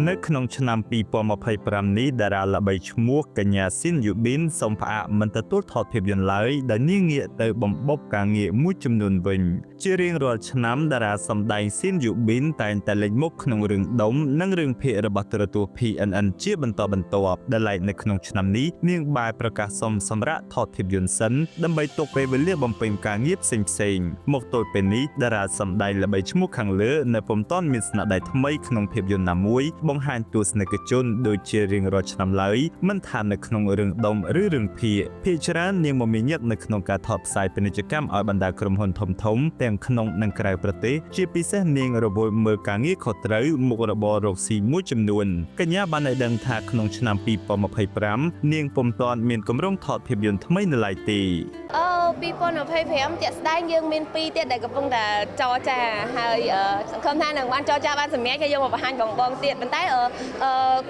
នៅក្នុងឆ្នាំ2025នេះតារាល្បីឈ្មោះកញ្ញាស៊ីនយូប៊ីនសូមផ្អាកមិនទទួលថតភាពយន្តឡើយដែលនាងងាកទៅបំបប់ការងារមួយចំនួនវិញជារៀងរាល់ឆ្នាំតារាសម្ដែងស៊ីនយូប៊ីនតែងតែលេចមុខក្នុងរឿងដុំនិងរឿងភាគរបស់ទូរទស្សន៍ PNN ជាបន្តបន្ទាប់ដែលឡែកនៅក្នុងឆ្នាំនេះនាងបែរប្រកាសសុំសម្រាប់ថតភាពយន្តសិនដើម្បីទុកពេលវេលាបំពេញការងារផ្សេងៗមកទល់ពេលនេះតារាសម្ដែងល្បីឈ្មោះខាងលើនៅពុំទាន់មានស្នាដៃថ្មីក្នុងភាពយន្តណាមួយបង្ហាញទស្សនិកជនដូចជារៀងរាល់ឆ្នាំឡើយមិនថានៅក្នុងរឿងដុំឬរឿងភាគច្រើននាងមមាញឹកនៅក្នុងការថតផ្សាយពាណិជ្ជកម្មឲ្យបណ្ដាក្រុមហ៊ុនធំៗទាំងក្នុងនិងក្រៅប្រទេសជាពិសេសនាងរវល់មើលការងារខុសត្រូវមុខរបររកស៊ីមួយចំនួនកញ្ញាបានឲ្យដឹងថាក្នុងឆ្នាំ2025នាងពុំទាន់មានគម្រោងថតភាពយន្តថ្មីនៅឡើយទេ2025ជាក់ស្ដែងយើងមាន2ទៀតដែលកំពុងតែចរចាហើយសង្ឃឹមថានឹងបានចរចាបានសម្រេចហើយយកមកបង្ហាញបងទៀតប៉ុន្តែ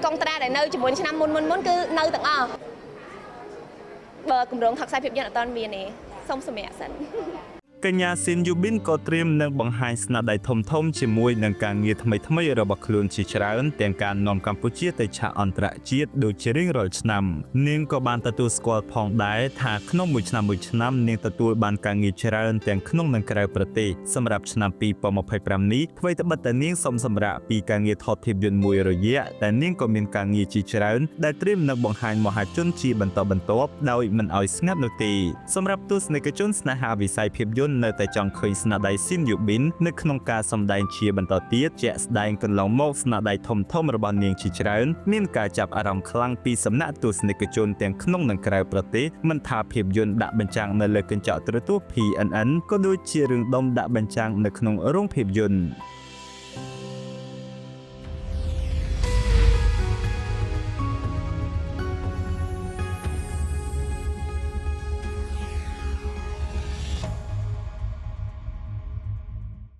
កងត្រាដែលនៅជាមួយឆ្នាំមុនគឺនៅទាំងអស់បើគម្រោងថតខ្សែភាពយន្តអត់ទាន់មានទេសូមសម្រាប់សិន កញ្ញាស៊ីនយូប៊ីនក៏ត្រៀមនឹងបង្ហាញស្នាដៃធំៗជាមួយនឹងការងារថ្មីៗរបស់ខ្លួនជាច្រើនទាំងការនាំកម្ពុជាទៅឆាកអន្តរជាតិដូចជារៀងរាល់ឆ្នាំនាងក៏បានទទួលស្គាល់ផងដែរថាក្នុងមួយឆ្នាំនាងទទួលបានការងារច្រើនទាំងក្នុងនិងក្រៅប្រទេសសម្រាប់ឆ្នាំ2025នេះអ្វីត្បិតតែនាងសុំសម្រាប់ពីការងារថតភាពយន្តមួយរយៈតែនាងក៏មានការងារជាច្រើនដែលត្រៀមនឹងបង្ហាញមហាជនជាបន្តបន្ទាប់ដោយមិនឲ្យស្ងាត់នោះទេសម្រាប់ទស្សនិកជនស្នេហាវិស័យភាពយន្តនៅតែចង់ឃើញស្នាដៃស៊ីនយូប៊ីននៅក្នុងការសម្ដែងជាបន្តទៀតជាក់ស្ដែងកន្លងមកស្នាដៃធំៗរបស់នាងជាច្រើនមានការចាប់អារម្មណ៍ខ្លាំងពីសំណាក់ទស្សនិកជនទាំងក្នុងនិងក្រៅប្រទេសមិនថាភាពយន្តដាក់បញ្ចាំងនៅលើកញ្ចក់ទូរទស្សន៍ PNN ក៏ដូចជារឿងដុំដាក់បញ្ចាំងនៅក្នុងរោងភាពយន្ត